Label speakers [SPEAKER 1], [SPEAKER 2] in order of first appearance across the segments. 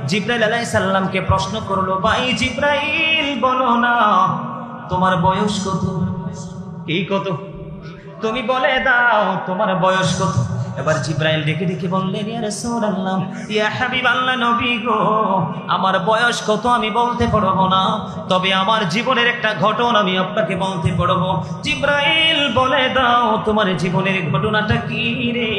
[SPEAKER 1] জিবরাইল আলাইহিস সালামকে প্রশ্ন করলো, ভাই জিবরাইল বলো না তোমার বয়স কত? কি কত? তুমি বলে দাও তোমার বয়স কত? এবার জিবরাইল ডেকে ডেকে বললেন, ইয়া রাসূলুল্লাহ, ইয়া হাবিবাল্লাহ, নবী গো, আমার বয়স কত আমি বলতে পারবো না, তবে আমার জীবনের একটা ঘটনা আমি আপনাকে বলতে পারবো। জিবরাইল বলে দাও তোমার জীবনের ঘটনাটা কি রে?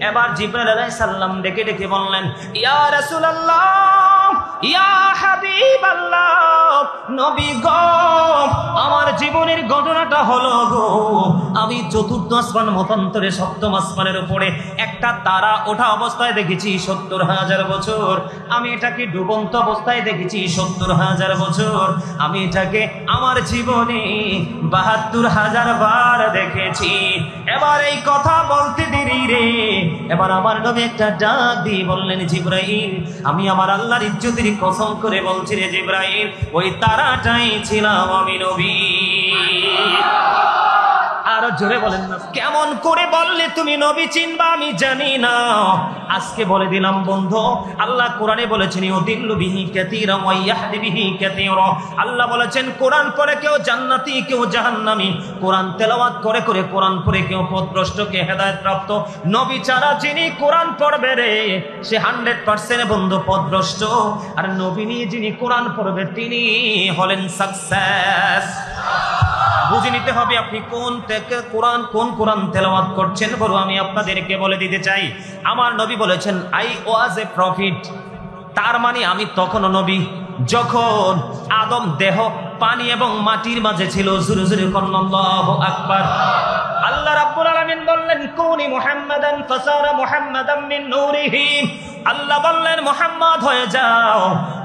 [SPEAKER 1] এবার জিবরাইল আলাইহিস সালাম ডেকে ডেকে বললেন, ইয়া রাসূলুল্লাহ, ইয়া হাবিবাল্লাহ, নবী গো, আমার জীবনের ঘটনাটা হলো গো, আমি চতুর্থ আসমান মতান্তরে সপ্তম আসমানের উপরে একটা তারা ওঠা অবস্থায় দেখেছি ৭০,০০০ বছর, আমি এটাকে ডুবন্ত অবস্থায় দেখেছি ৭০,০০০ বছর, আমি এটাকে আমার জীবনে ৭২,০০০ বার দেখেছি। এবার এই কথা বলতে দেরি রে, এবার আমার নবী একটা ডাক দিয়ে বললেন, জিবরাইল, আমি আমার আল্লাহর ইজ্জতের কসম করে বলছি রে জিবরাইল, ওই তারাটাই ছিলাম আমি নবী। আরো জোরে বলেন না। কেমন করে বললে তুমি নবী চিনবা আমি জানি না, আজকে বলে দিলাম বন্ধু। আল্লাহ কোরআনে বলেছেন, ইউদিল্লু বিহি কাসীরা ওয়া ইয়াহদি বিহি কাসীরা। আল্লাহ বলেছেন কোরআন পড়ে কেউ জান্নাতি কেউ জাহান্নামী, কোরআন তেলাওয়াত করে করে কোরআন পড়ে কেউ পথভ্রষ্ট কে হেদায়েত প্রাপ্ত। নবী ছাড়া যিনি কোরআন পড়বে রে সে 100% বন্ধু পথভ্রষ্ট, আর নবী নিয়ে যিনি কোরআন পড়বে তিনি হলেন সাকসেস। বুঝে নিতে হবে আপনি কোন থেকে কোন কোরআন তেলাওয়াত করছেন। বড় আমি আপনাদেরকে বলে দিতে চাই, আমার নবী বলেছেন, আই ওয়াজ এ প্রফিট, তার মানে আমি তখনও নবী যখন আদম দেহ পানি এবং মাটির মাঝে ছিল। জোরে জোরে বলুন আল্লাহু আকবার। আল্লাহ রাব্বুল আলামিন বললেন, কুনি মুহাম্মাদান ফাসারা মুহাম্মাদাম মিন নূরিহি। আল্লাহ বললেন মুহাম্মদ হয়ে যাও,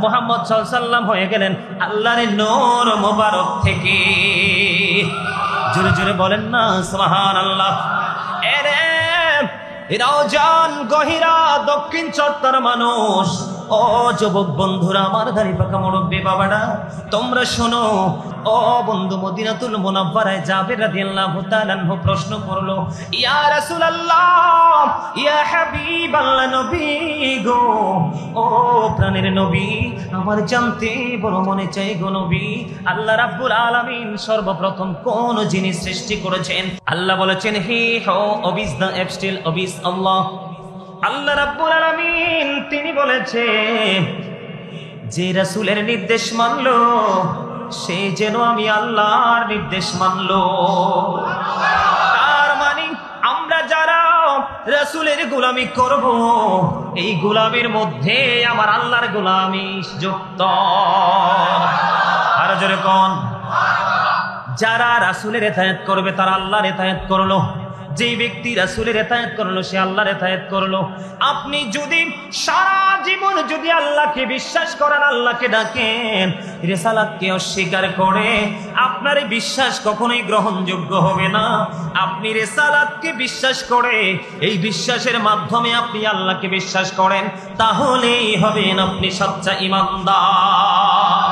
[SPEAKER 1] মুহাম্মদ সাল্লাল্লাহু আলাইহি সাল্লাম হয়ে গেলেন আল্লাহর নূর মোবারক থেকে। জোরে জোরে বলেন না সুবহানাল্লাহ। এরে রওজান গহিরা দক্ষিণ চত্বর মানুষ, ও যুবক বন্ধুরা, আমার দাড়ি পাকা মুরব্বি বাবারা, তোমরা শোনো। ও বন্ধু, মদিনাতুল মুনাওয়ারায় জাবের রাদিয়াল্লাহু তাআলা আনহু প্রশ্ন করলো, ইয়া রাসূলুল্লাহ, ইয়া হাবিবাল্লাহ, নবী গো, ও প্রাণের নবী, আমার জানতে বড় মনে চাই গো নবী, আল্লাহ রাব্বুল আলামিন সর্বপ্রথম কোন জিনিস সৃষ্টি করেছেন? আল্লাহ বলেছেন, হি হো অবিস দ্য এপস্টিল অবিস আল্লাহ। আল্লাহ রাব্বুল আলামিন তিনি বলেছেন, যে রাসূলের নির্দেশ মানলো সে যেন আমি আল্লাহর নির্দেশ মানলো। তার মানে আমরা যারা রাসূলের গোলামি করব, এই গোলামির মধ্যে আমার আল্লাহর গোলামি যুক্ত। আর জোরে কোন, যারা রাসূলের ইতাআত করবে তারা আল্লাহর ইতাআত করলো, যে ব্যক্তি রাসূলের ইতাআত করলো সে আল্লাহর ইতাআত করলো। আপনি যদি সারা জীবন যদি আল্লাহকে বিশ্বাস করেন, আল্লাহকে ডাকেন, রিসালাতকে অস্বীকার করে, আপনার বিশ্বাস কখনোই গ্রহণযোগ্য হবে না। আপনি রিসালাতকে বিশ্বাস করে, এই বিশ্বাসের মাধ্যমে আপনি আল্লাহকে বিশ্বাস করেন, তাহলেই হবেন আপনি সচ্চা ঈমানদার।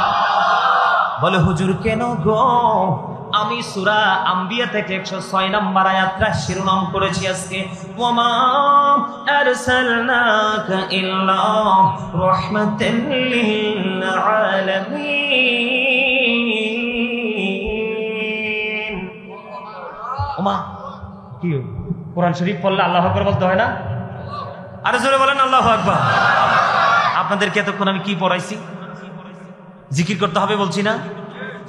[SPEAKER 1] বলে হুজুর কেন গো? আমি সূরা আম্বিয়া থেকে 106 নম্বর আয়াতটা শিরোনাম করেছি আজকে, ওয়ামা আরসালনাকা ইল্লা রাহমাতাল লিল আলামিন। ওমা কি কোরআন শরীফ পড়লে আল্লাহু আকবার বলতে হয় না? আরে জোরে বলেন আল্লাহু আকবার। আপনাদেরকে এতক্ষণ আমি কি পড়াইছি? জিকির করতে হবে বলছি না?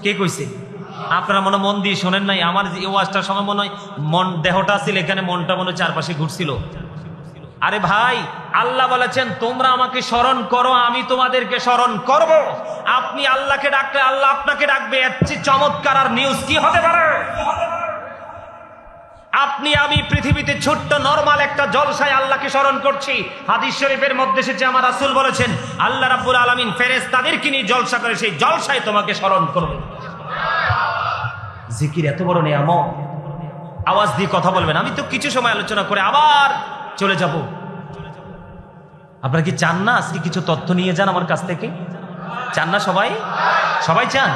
[SPEAKER 1] কে কইছে? আপনারা মনে মন দিয়ে শোনেন নাই। আমার এই ওয়াজটার সময় মনে হয় মন দেহটা ছিল এখানে, মনটা মনে চারপাশে ঘুরছিল। আরে ভাই, আল্লাহ বলেছেন তোমরা আমাকে স্মরণ করো, আমি তোমাদেরকে স্মরণ করব। আপনি আল্লাহকে ডাকলে আল্লাহ আপনাকে ডাকবে, এর চেয়ে চমৎকার আর নিউজ কি হতে পারে? আপনি আমি পৃথিবীতে ছোট্ট নরমাল একটা জলসায় আল্লাহকে স্মরণ করছি। হাদিস শরীফের মধ্যে এসেছে, আমার রাসূল বলেছেন আল্লাহ রাব্বুল আলামিন ফেরেশতাদেরকে নিয়ে জলসা করে, সেই জলসায় তোমাকে স্মরণ করবে। জিকির এত বড় নিয়ামত, আওয়াজ দিয়ে কথা বলবেন। আমি তো কিছু সময় আলোচনা করে আবার চলে যাব। আপনারা কি চান না আজকে কিছু তথ্য নিয়ে যান আমার কাছ থেকে? চান না সবাই? সবাই চান?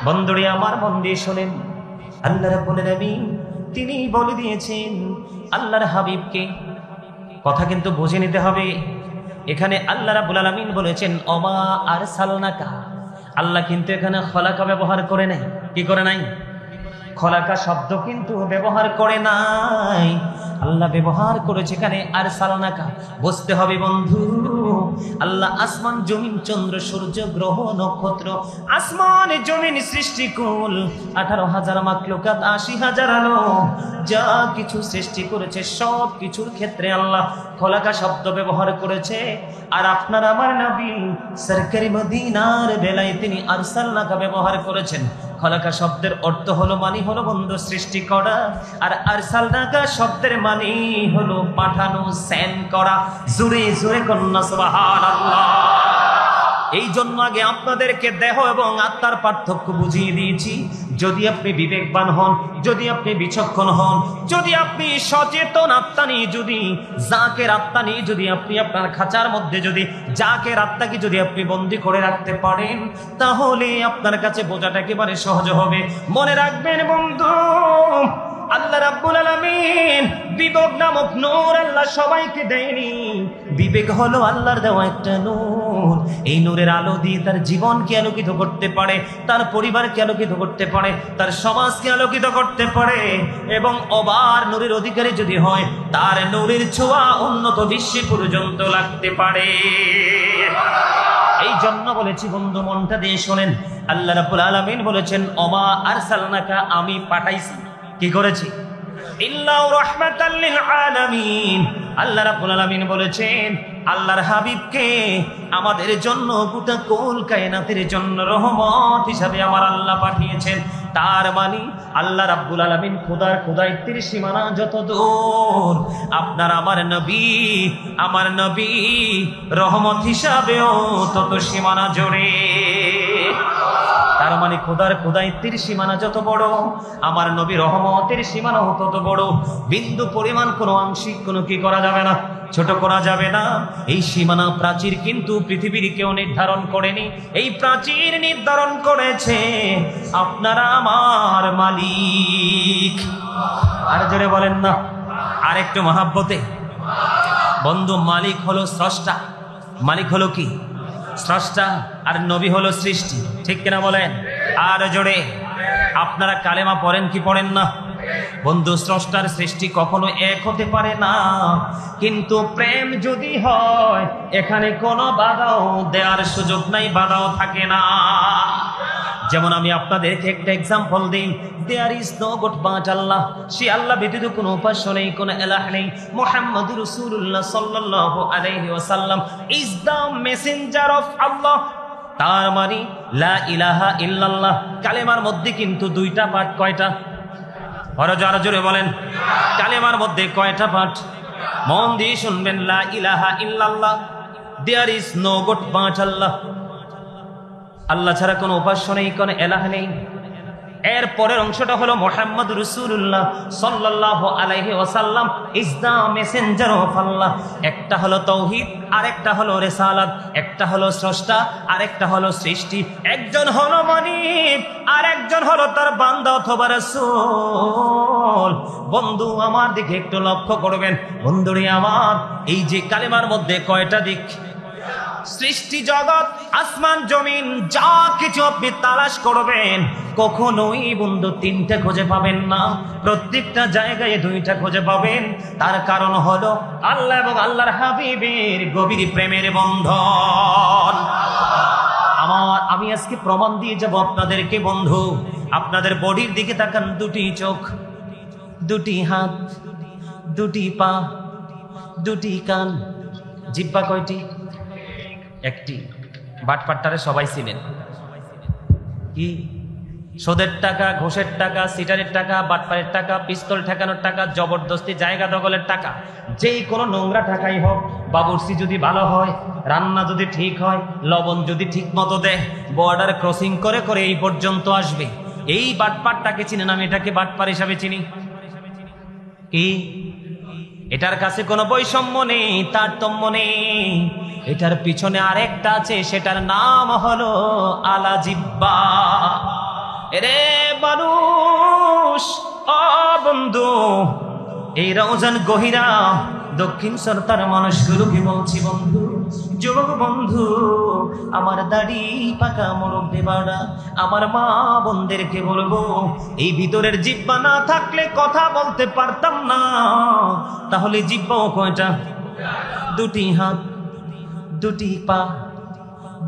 [SPEAKER 1] বন্ধুরে আমার, মন দিয়ে শোনেন। আল্লাহ রাব্বুল আলামিন তিনি বলে দিয়েছেন আল্লাহর হাবিবকে, কথা কিন্তু বুঝে নিতে হবে। এখানে আল্লাহ রাব্বুল আলামিন বলেছেন ওমা আরসালনাকা। আল্লাহ কিন্তু এখানে খলাকা ব্যবহার করে নাই। কি করে নাই? খলাকা শব্দ কিন্তু ব্যবহার করে নাই, আল্লাহ ব্যবহার করেছে এখানে আরসালনাকা। বুঝতে হবে বন্ধু, আল্লাহ আসমান জমিন চন্দ্র সূর্য গ্রহ নক্ষত্র, আসমান জমিন সৃষ্টিকুল 18,000 মাখলুকাত 80,000 আলো যা কিছু সৃষ্টি করেছে সব কিছুর ক্ষেত্রে আল্লাহ খলাকা শব্দ ব্যবহার করেছে। আর আপনার আমার নবী সরকারি মদিনার বেলায় তিনি আরসালনাকা ব্যবহার করেছেন। খলাকা শব্দের অর্থ হলো মানি হলো বন্ধু সৃষ্টি করা, আর আরসালনাকা শব্দের মানি হলো পাঠানো, সেন্ড করা। জোরে জোরে কন্যা সুবহানাল্লাহ। এই জন্য আগে আপনাদেরকে দেহ এবং আত্মার পার্থক্য বুঝিয়ে দিয়েছি। যদি আপনি বিবেকবান হন, যদি আপনি বিচক্ষণ হন, যদি আপনি সচেতন আত্মা নিয়ে, যদি জাকের আত্মা নিয়ে যদি আপনি আপনার খাঁচার মধ্যে যদি জাকের আত্মাকে যদি আপনি বন্দী করে রাখতে পারেন, তাহলে আপনার কাছে বোঝাটা একেবারে সহজ হবে। মনে রাখবেন বন্ধু, আল্লাহ রাব্বুল আলামিন বিবেক নামক নূর আল্লাহ সবাইকে দেয়নি। বিবেক হলো আল্লাহর দেওয়া একটা নূর। এই নূরের আলো দিয়ে তার জীবনকে আলোকিত করতে পারে, তার পরিবারকে আলোকিত করতে পারে, তার সমাজকে আলোকিত করতে পারে। এবং অবার নূরের অধিকারী যদি হয়, তার নূরের ছোঁয়া উন্নত বিশ্বে পর্যন্ত লাগতে পারে। এই জন্য বলেছি বন্ধু, মনটা দিয়ে শোনেন। আল্লাহ রাব্বুল আলামিন বলেছেন ওমা আরসালনাকা, আমি পাঠাইছি। কি করেছি? ইল্লা রাহমাতাল লিল আলামিন। আল্লাহ রাব্বুল আলামিন বলেছেন আল্লাহর হাবিবকে আমাদের জন্য গোটা কুল কায়নাতের জন্য রহমত হিসাবে আমার আল্লাহ পাঠিয়েছেন। তার মানে আল্লাহ রাব্বুল আলামিন খোদার খোদাইত্বের সীমানা যত দূর, আপনার আমার নবী রহমত হিসাবেও তত সীমানা জোরে। তার মানে খোদার খোদাইত্বের সীমানা যত বড়, আমার নবী রহমতের সীমানা তত বড়। বিন্দু পরিমাণ কোনো আংশিক কোনো কি করা যাবে না, ছোট করা যাবে না। এই সীমানা প্রাচীর কিন্তু পৃথিবীর কেউ নির্ধারণ করেনি, এই প্রাচীর নির্ধারণ করেছে আপনারা আমার মালিক। আর জোরে বলেন না আর একটু মহাব্বতে। বন্ধু, মালিক হলো স্রষ্টা। মালিক হলো কি? স্রষ্টা। আর নবী হলো সৃষ্টি। ঠিক কিনা বলেন? আর জোরে। আপনারা কালেমা পড়েন কি পড়েন না? বন্ধু, স্রষ্টার সৃষ্টি কখনো এক হতে পারে না, কিন্তু প্রেম যদি হয় এখানে কোনো বাধাও দেওয়ার সুযোগ নাই, বাধাও থাকে না। যেমন আমি আপনাদেরকে একটা এক্সাম্পল দিই। There is no God but Allah. সে আল্লাহ ব্যতীত কোনো উপাস্য নেই, কোনো ইলাহ নেই। মুহাম্মাদুর রাসূলুল্লাহ সাল্লাল্লাহু আলাইহি ওয়াসাল্লাম is the messenger of Allah. তার মানে লা ইলাহা ইল্লাল্লাহ কালেমার মধ্যে কিন্তু দুইটা পাঠ। কয়টা? আরো জোরে বলেন। কালেমার মধ্যে কয়টা পাঠ? মন দিয়ে শুনবেন। লা ইলাহা ইল্লাল্লাহ, there is no God but Allah. আল্লাহ ছাড়া কোনো উপাস্য নেই, কোনো ইলাহ নেই। এর পরের অংশটা হলো মুহাম্মাদুর রাসূলুল্লাহ সাল্লাল্লাহু আলাইহি ওয়াসাল্লাম ইজ দা মেসেঞ্জার অফ আল্লাহ। একটা হলো তাওহীদ, আরেকটা হলো রিসালাত। একটা হলো স্রষ্টা, আরেকটা হলো সৃষ্টি। একজন হলো মানিব, আর একজন হলো তার বান্দা অথবা রাসূল। বন্ধু আমার দিকে একটু লক্ষ্য করবেন। বন্ধুরে আমার, এই যে কালেমার মধ্যে কয়টা দিক? সৃষ্টি জগৎ, আসমান জমিন, যা কিছু আপনি তালাশ করবেন কখনোই বন্ধু তিনটা খুঁজে পাবেন না, প্রত্যেকটা জায়গায় দুইটা খুঁজে পাবেন। তার কারণ হলো আল্লাহ এবং আল্লাহর হাবিবের গভীর প্রেমের বন্ধন। আমি আজকে প্রমাণ দিয়ে যাব আপনাদেরকে। বন্ধু, আপনাদের বডির দিকে তাকান। দুটি চোখ, দুটি হাত, দুটি পা, দুটি কান, জিহ্বা কয়টি? একটি। বাটপাট্টারে সবাই চিনেন। কি? সুদের টাকা, ঘুষের টাকা, সিটারের টাকা, বাটপারের টাকা, পিস্তল ঠেকানোর টাকা, জবরদস্তি জায়গা দখলের টাকা, যেই কোনো নোংরা টাকাই হোক, বাবুর্চি যদি ভালো হয়, রান্না যদি ঠিক হয়, লবণ যদি ঠিক মতো দেয়, বর্ডার ক্রসিং করে করে এই পর্যন্ত আসবে। এই বাটপারটাকে চিনেন? আমি এটাকে বাটপার হিসাবে চিনি। কি? এটার কাছে কোনো বৈষম্য নেই, তারতম্য নেই। এটার পিছনে আরেকটা আছে, সেটার নাম হলো আলা জিব্বা। এরে মানুষ, ও বন্ধু, এই রমজান গহিরা দক্ষিণ সরতার মানুষগুলোকে বলছি বন্ধু, যুবক বন্ধু, আমার দাড়ি পাকা মুরব্বি বাড়া, আমার মা বোনদেরকে বলবো, এই ভিতরের জিহ্বা না থাকলে কথা বলতে পারতাম না। তাহলে জিহ্বাও কয়টা? দুটি হাত, দুটি পা,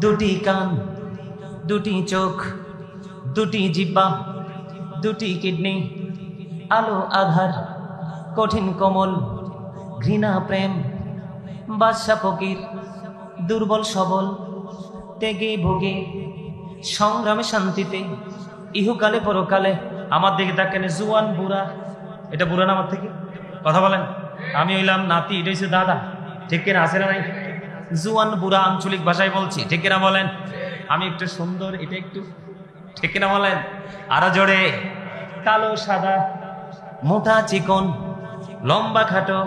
[SPEAKER 1] দুটি কান, দুটি চোখ, দুটি জিহ্বা, দুটি কিডনি, আলো আধার, কঠিন কোমল, ঘৃণা প্রেম, বাদশা ফকির, দুর্বল সবল, ত্যাগে ভোগে, সংগ্রামে শান্তিতে, ইহকালে পরকালে। আমার দিকে তাকেন জুয়ান বুড়া। এটা বুড়া না আমার থেকে? কথা বলেন। আমি হইলাম নাতি, এটা হচ্ছে দাদা। ঠিক কিনা? আছে না নাই? জুয়ান বুড়া আঞ্চলিক ভাষায় বলছি, ঠিক কিনা বলেন? আমি একটু সুন্দর, এটা একটু, ঠিক কিনা বলেন? আরো জোরে। কালো সাদা, মোটা চিকন, লম্বা খাটো,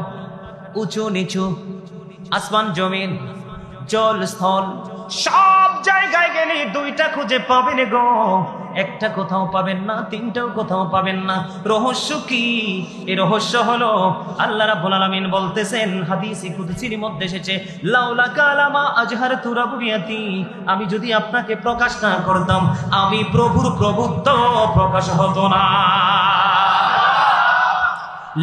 [SPEAKER 1] উঁচু নিচু, আসমান জমিন, জল স্থল, সব জায়গায় গেলে দুইটা খুঁজে পাবেন গো, একটা কোথাও পাবেন না, তিনটাও কোথাও পাবেন না। রহস্য কি? এই রহস্য হলো আল্লাহ রাব্বুল আলামিন বলতেছেন, হাদিসে কুদসির মধ্যে এসেছে, লাউলা কালামা আজহারতু রাব্বিয়াতি, আমি যদি আপনাকে প্রকাশ না করতাম, আমি প্রভুর প্রভুত্ব প্রকাশ হতো না।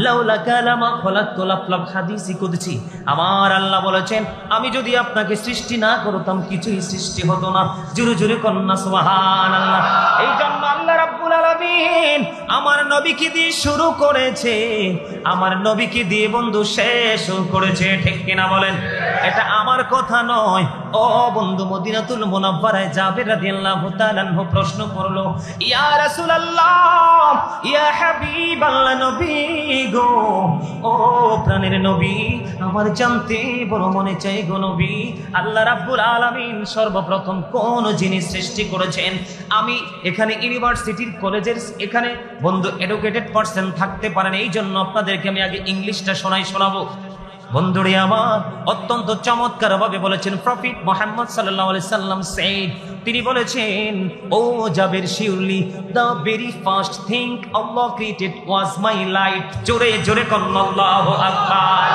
[SPEAKER 1] লাউলা কালামা খলাকতুল আফলাক, হাদিসে কুদসি। আমার আল্লাহ বলেছেন, আমি যদি আপনাকে সৃষ্টি না করতাম, কিছুই সৃষ্টি হতো না। জোরে জোরে কন্যা সুবহানাল্লাহ। এই জন্য আল্লাহ রাব্বুল আলামিন আমার নবীকে দিয়ে শুরু করেছে, আমার নবীকে দিয়ে বন্ধু শেষও করেছে। ঠিক কিনা বলেন? এটা আমার কথা নয়। ও বন্ধু, মদিনাতুল মুনাওয়ারায় জাবের রাদিয়াল্লাহু তাআলা আনহু প্রশ্ন করলো, ইয়া রাসূলুল্লাহ, ইয়া হাবিবাল্লাহ, নবী গো, ও প্রাণের নবী, আমার জানতে বড় মনে চাই গো নবী, আল্লাহ রাব্বুল আলামিন সর্বপ্রথম কোন জিনিস সৃষ্টি করেছেন? আমি এখানে ইউনিভার্সিটির কলেজের এখানে বন্ধু এডুকেটেড পারসন থাকতে পারেন, এই জন্য আপনাদেরকে আমি আগে ইংলিশটা শোনাবো। বন্ধুরে আমার, অত্যন্ত চমৎকার ভাবে বলেছেন প্রফেট মুহাম্মদ সাল্লাল্লাহু আলাইহি সাল্লাম সেড, তিনি বলেছেন, O Jabir, surely the very first thing Allah created was my light. জোরে জোরে কন্না আল্লাহু আকবার।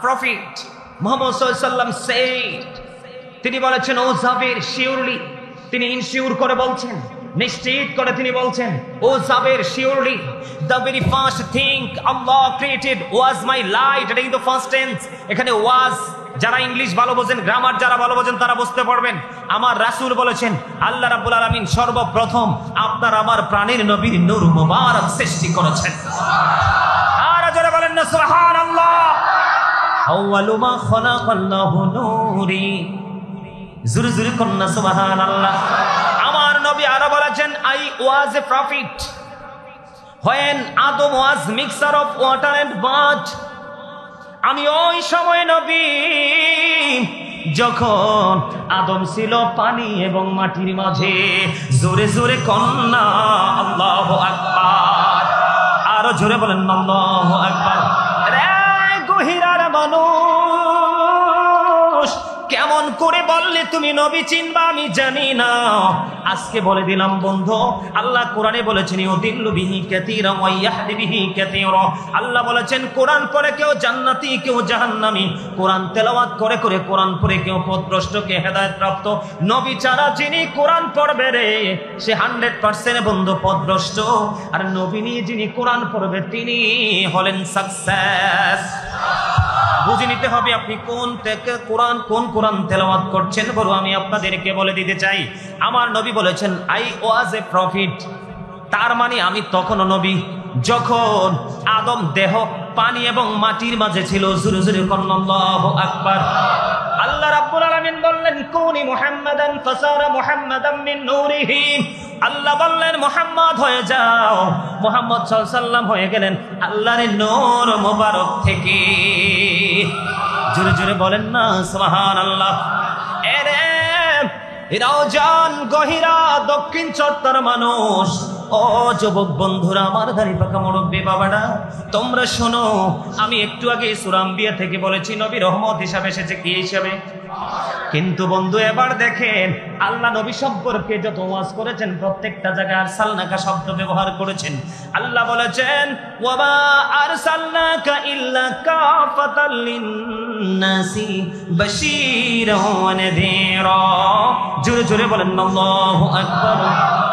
[SPEAKER 1] প্রফেট মুহাম্মদ সাল্লাল্লাহু আলাইহি সাল্লাম সেড, তিনি বলেছেন, ও জাবের, শিওরলি, তিনি ইনশিওর করে বলছেন, নিশ্চিত করে তিনি বলছেন, O Jabir, surely the very first thing Allah created was my light. এটা কিন্তু ফার্স্ট টেন্স। এখানে ওয়াজ, যারা ইংলিশ ভালো বোঝেন, গ্রামার যারা ভালো বোঝেন, তারা বুঝতে পারবেন। আমার রাসূল বলেছেন, আল্লাহ রাব্বুল আলামিন সর্বপ্রথম আপনার আমার প্রাণের নবীর নূর মুবারক সৃষ্টি করেছেন। আর যারা বলেন না সুবহানাল্লাহ। আউয়ালু মা খালাকাল্লাহু নূরি। জোরে জোরে কন্না সুবহানাল্লাহ। আমার নবী আরো বলেছেন, I was a prophet when Adam was mixture of water and mud. আমি ওই সময় নবী যখন আদম ছিল পানি এবং মাটির মাঝে। জোরে জোরে কন্না আল্লাহু আকবার। আরো জোরে বলেন আল্লাহু আকবার। রে গহিরার মানুষ, কেমন করে বললে তুমি নবী চিনবা আমি জানি না। আজকে বলে দিলাম বন্ধু, আল্লাহ কোরআনে বলেছেন, ইউদিল্লু বিহি কাসীরা ওয়া ইয়াহদি বিহি কাসীরা। আল্লাহ বলেছেন, কোরআন পড়ে কেউ জান্নাতি, কেউ জাহান্নামী। কোরআন তেলাওয়াত করে করে কোরআন পড়ে কেউ পথভ্রষ্ট, কে হেদায়েত প্রাপ্ত। নবী ছাড়া যিনি কোরআন পড়বে রে, সে 100% বন্ধু পথভ্রষ্ট। আর নবী নিয়ে যিনি কোরআন পড়বে, তিনি হলেন সাকসেস। বুঝে নিতে হবে আপনি কোন থেকে কোন কোরআন তেলাওয়াত করছেন। বড় আমি আপনাদেরকে বলে দিতে চাই, আমার নবী বলেছেন, আই ওয়াজ এ প্রফিট। তার মানে আমি তখনও নবী যখন আদম দেহ পানি এবং মাটির মাঝে ছিল। জোরে জোরে আল্লাহু আকবার। আল্লাহ রাব্বুল আলামিন বললেন, কুনি মুহাম্মাদান ফাসারা মুহাম্মাদাম মিন নূরিহি। আল্লাহ বললেন, মুহাম্মদ হয়ে যাও। মুহাম্মদ সাল্লাল্লাহু আলাইহি সাল্লাম হয়ে গেলেন আল্লাহর নূর মোবারক থেকে। জোরে জোরে বলেন না সুবহানাল্লাহ। এরে রওজান গহিরা দক্ষিণ চত্বর মানুষ, ও যুবক বন্ধুরা, আমার দাড়ি পাকা মুরব্বি বাবারা, তোমরা শোনো। আমি একটু আগে সূরা আম্বিয়া থেকে বলেছি, নবী রহমত হিসাবে এসেছে। কি হিসাবে? কিন্তু বন্ধু এবার দেখেন আল্লাহ নবী সম্পর্কে যত ওয়াজ করেছেন প্রত্যেকটা জায়গায় আরসালনাকা শব্দ ব্যবহার করেছেন। আল্লাহ বলেছেন ওয়ামা আরসালনাকা ইল্লা কাফাতাল লিন্নাসি বাশীরাও ওয়া নাযীরা। জোরে জোরে বলেন আল্লাহু আকবার।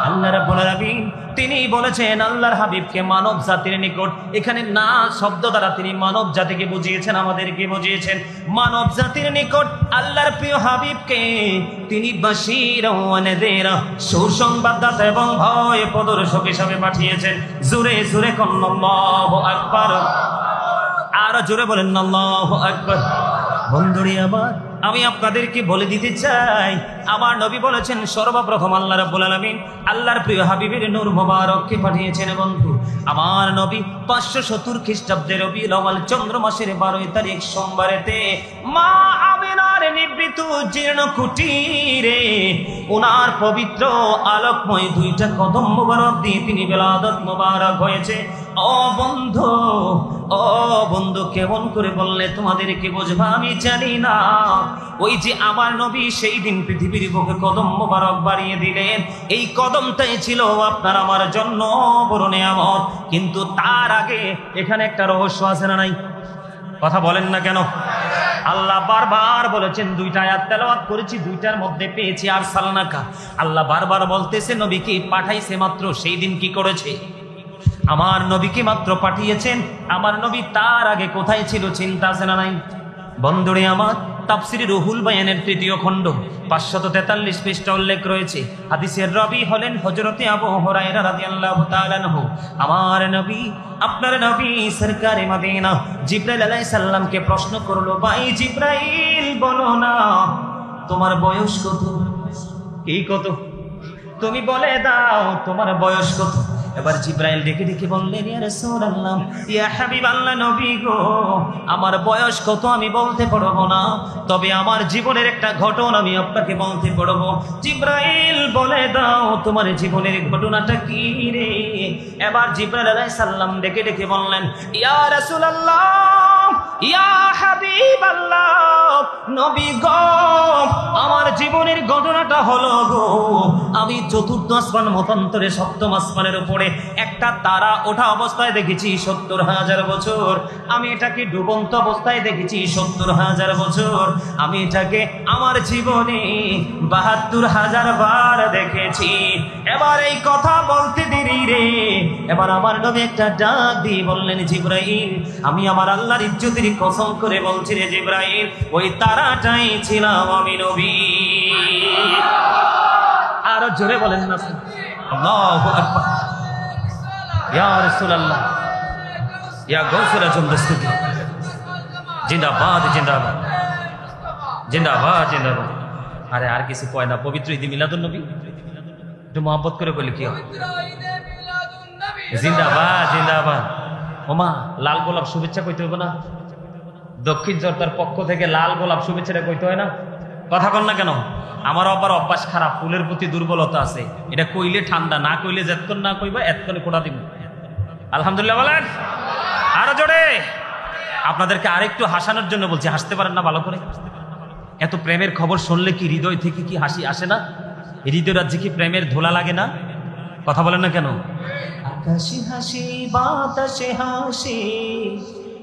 [SPEAKER 1] আল্লাহ রাব্বুল আলামিন তিনি বলেছেন আল্লাহর হাবিবকে মানব জাতির নিকট, এখানে না শব্দ দ্বারা তিনি মানব জাতিকে বুঝিয়েছেন, আমাদেরকে বুঝিয়েছেন। মানব জাতির নিকট আল্লাহর প্রিয় হাবিবকে তিনি বাশীরা ওয়া নাযীরা, সুসংবাদদাতা এবং ভয় প্রদর্শক হিসাবে পাঠিয়েছেন। জোরে জোরে বলেন আল্লাহু আকবার। আর জোরে বলেন আল্লাহু আকবার। বন্ধুরে আমার, আমি আপনাদেরকে বলে দিতে চাই আমার নবী বলেছেন সর্বপ্রথম আল্লাহ রাব্বুল আলামিন আল্লাহর প্রিয় হাবিবের নূর মোবারককে পাঠিয়েছেন। বন্ধু আমার নবী 570 খ্রিস্টাব্দের রবিউল আউয়াল চন্দ্র মাসের 12 তারিখ সোমবারেতে মা আমিনার নিবৃত জীর্ণ কুটিরে ওনার পবিত্র আলোকময় দুইটা কদম মোবারক দিয়ে তিনি বেলাদত মোবারক হয়েছে। ও বন্ধু কেমন করে বললে তোমাদেরকে বুঝবা আমি জানি না। ওই যে আমার নবী সেই দিন পৃথিবীর বুকে কদম মোবারক বাড়িয়ে দিলেন, এই কদমটাই ছিল আপনার আমার জন্য বড় নিয়ামত। কিন্তু তার আগে এখানে একটা রহস্য আছে না নাই? কথা বলেন না কেন? আল্লাহ বারবার বলেছেন, দুইটা আয়াত তেলাওয়াত করেছি, দুইটার মধ্যে পেয়েছি আরসালনাকা। আল্লাহ বারবার বলতেছে নবীকে পাঠাইছে মাত্র, সেই দিন কি করেছে? আমার নবীকে মাত্র পাঠিয়েছেন। আমার নবী তার আগে কোথায় ছিল চিন্তা আছে না নাই? বন্ধুরে আমার, তাফসিরে রুহুল বায়ানের 3য় খণ্ড 543 পৃষ্ঠা উল্লেখ রয়েছে। হাদিসের রাবী হলেন হযরতে আবু হুরায়রা রাদিয়াল্লাহু তাআলা আনহু। আমার নবী, আপনার নবী সরকারে মদিনা জিবরাইল আলাইহিস সালামকে প্রশ্ন করলো, ভাই জিবরাইল বলো না তোমার বয়স কত? কি কত? তুমি বলে দাও তোমার বয়স কত? এবার জিবরাইল ডেকে ডেকে বললেন, ইয়া রাসূলুল্লাহ, ইয়া হাবিবাল্লাহ, নবী গো, আমার বয়স কত আমি বলতে পারবো না, তবে আমার জীবনের একটা ঘটনা আমি আপনাকে বলতে পারবো। জিবরাইল বলে দাও তোমার জীবনের ঘটনাটা কি রে? এবার জিবরাইল আলাইহিস সালাম ডেকে ডেকে বললেন, ইয়া রাসূলুল্লাহ, ইয়া হাবিবাল্লাহ, নবী গো, আমার জীবনের ঘটনাটা হলো গো, আমি 4র্থ আসমান মতান্তরে 7ম আসমানের উপরে একটা তারা ওঠা অবস্থায় দেখেছি 70,000 বছর। আমি এটাকে ডুবন্ত অবস্থায় দেখেছি 70,000 বছর। আমি এটাকে আমার জীবনে 72,000 বার দেখেছি। এবার এই কথা বলতে দেরি রে, এবার আমার নবী একটা ডাক দিয়ে বললেন, জিবরাইল, আমি আমার আল্লাহর ইজ্জতের কসম করে বলছি রে জিবরাইল, ওই তারাটাই ছিলাম আমি নবী। আরো জোরে বলেন না আল্লাহু আকবার। ইয়া রাসূলুল্লাহ, ইয়া গৌসুল আজম দস্তগীর, জিন্দাবাদ জিন্দাবাদ জিন্দাবাদ জিন্দাবাদ। আরে আর কিছু কয় না, পবিত্র ঈদ মিলাদুন নবী একটু মহব্বত করে বলি কি হয়? জিন্দাবাদ জিন্দাবাদ। ওমা, লাল গোলাপ শুভেচ্ছা কইতে হবে না? দক্ষিণ জর্দার পক্ষ থেকে লাল গোলাপ শুভেচ্ছাটা কইতে হয় না? কথা কন না কেন? আমার আবার অভ্যাস খারাপ, ফুলের প্রতি দুর্বলতা আছে। এটা কইলে ঠান্ডা, না কইলে যেতক্ষণ না কইবা এতক্ষণে কোটা দিব। আলহামদুলিল্লাহ বলেন আরো জোরে। আপনাদেরকে আরেকটু হাসানোর জন্য বলছি, হাসতে পারেন না ভালো করে? এত প্রেমের খবর শুনলে কি হৃদয় থেকে কি হাসি আসে না? হৃদয় রাজ্যে কি প্রেমের ধোলা লাগে না? কথা বলেন না কেন? আকাশে হাসি, বাতাসে হাসি,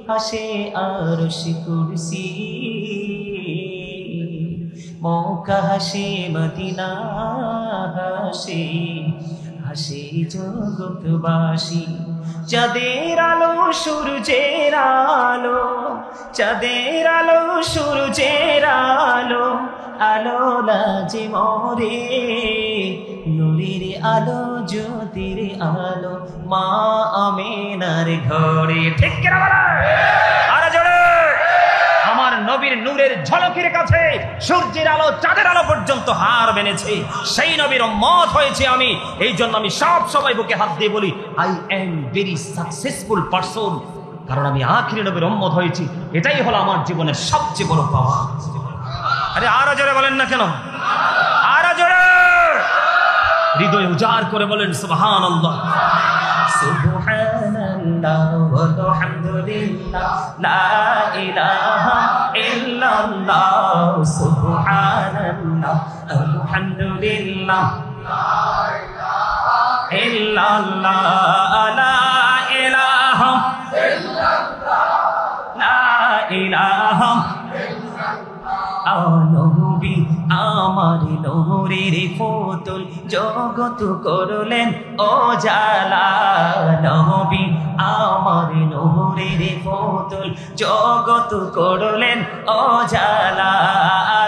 [SPEAKER 1] হাসে আরশে কুরসি, মক্কা হাসে, মদিনা হাসে, হাসে জগৎবাসী। চাঁদের আলো সূর্যের আলো, চাঁদের আলো সূর্যের আলো, আলো লাজে মরে, নূরের আলো জ্যোতির আলো, মা আমিনার ঘরে। ঠিক কিনা বলেন? আরে জোরে। আমার নবীর নূরের ঝলকের কাছে সূর্যের আলো চাঁদের আলো পর্যন্ত হার মেনেছে। সেই নবীর উম্মত হয়েছে আমি। এই জন্য আমি সব সময় বুকে হাত দিয়ে বলি, I am very successful person, কারণ আমি আখিরি নবীর উম্মত হয়েছি। এটাই হলো আমার জীবনের সবচেয়ে বড় পাওয়া। আরে আরো জোরে বলেন না কেন? আরো জোরে হৃদয় উজাড় করে বলেন সুবহানাল্লাহ। সুবহানাল্লাহ ইল্লাল্লাহ বলো হামদুলিল্লাহ লা ইলাহা ইল্লাল্লাহ সুবহানাল্লাহ আলহামদুলিল্লাহ লা ইলাহা ইল্লাল্লাহ লা ইলাহা ইল্লাল্লাহ লা ইলাহা নবী আমার নূরের পুতুল জগত করলেন ও জালা নবী আমার নূরের পুতুল জগত করলেন ও জালা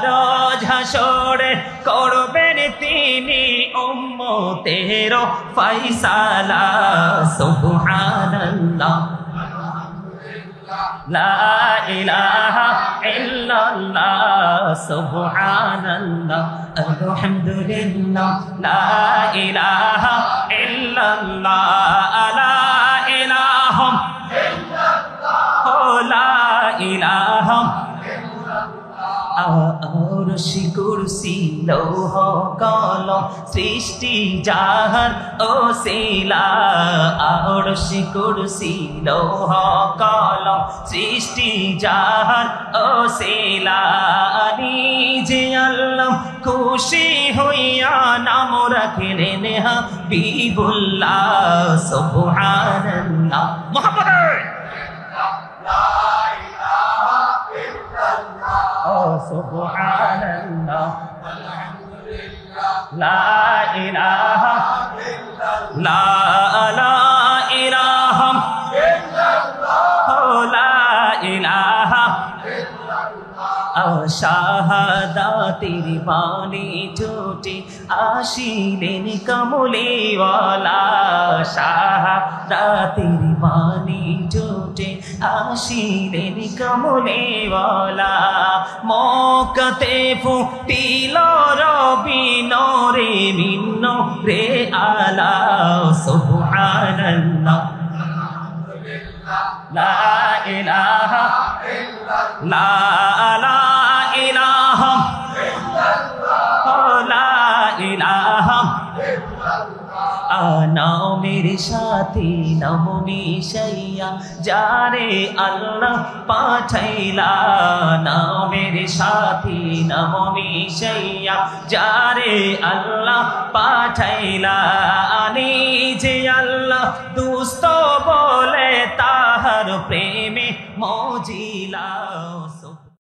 [SPEAKER 1] রোজ হাসরে করবেন তিনি উম্মতের ফয়সালা সুবহানাল্লাহ লা ইলাহা ইল্লাল্লাহ সুবহানাল্লাহ আলহামদুলিল্লাহ লা ইলাহা ইল্লাল্লাহ লা ইলাহা ইল্লাল্লাহ লা ইলাহা আরশি কুরসি লৌহ কলম সৃষ্টি জাহান ওসিলা আরশি কুরসি লৌহ কলম সৃষ্টি জাহান ওসিলা নিজে আল্লাহ খুশি হইয়া নাম রাখলেন হাবিবুল্লাহ সুবহানাল্লাহ মুহাম্মদ সুবহানাল্লাহ লা ইলাহা লা ইলাহা লা ইলাহা শাহাদাতের বাণী ঝুটে আসিলেন কমলিওয়ালা শাহাদাতের বাণী ঝুটে আসিলেন কমলিওয়ালা মক্কাতে ফুটিল রবি নরে মিন্ন রে আলা সুবহানাল্লাহ লা ইলাহা লা ইলাহা লা ইলাহা নামের সাথে নাম মিশাইয়া যারে আল্লাহ পাঠাইলা নামের সাথে নাম মিশাইয়া যারে আল্লাহ পাঠাইলা নিজে আল্লাহ দুস্ত বলে তাহার প্রেমে মজিলা